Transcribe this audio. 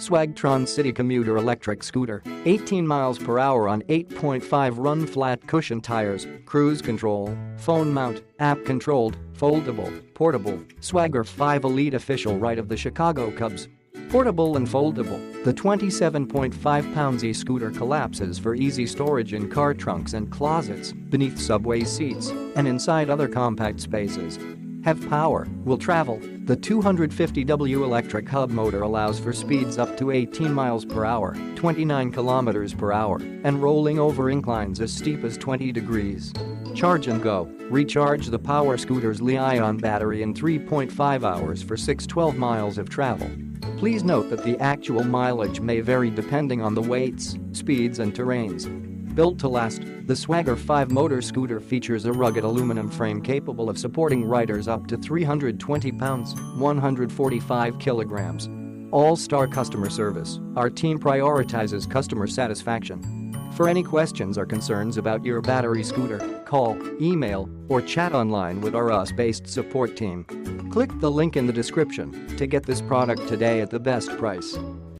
SwagtronCityCommuterElectricScooter, 18 miles per hour on 8.5 run flat cushion tires, cruise control, phone mount, app-controlled, foldable, portable, Swagger 5 Elite official right of the Chicago Cubs. Portable and foldable, the 27.5-pound e-scooter collapses for easy storage in car trunks and closets, beneath subway seats, and inside other compact spaces. Have power, will travel. The 250W electric hub motor allows for speeds up to 18 miles per hour, 29 kilometers per hour, and rolling over inclines as steep as 20 degrees. Charge and go. Recharge the power scooter's Li-ion battery in 3.5 hours for 612 miles of travel. Please note that the actual mileage may vary depending on the weights, speeds and terrains. Built to last, the Swagger 5 motor scooter features a rugged aluminum frame capable of supporting riders up to 320 pounds, 145 kilograms. All-star customer service. Our team prioritizes customer satisfaction. For any questions or concerns about your battery scooter, call, email, or chat online with our US-based support team. Click the link in the description to get this product today at the best price.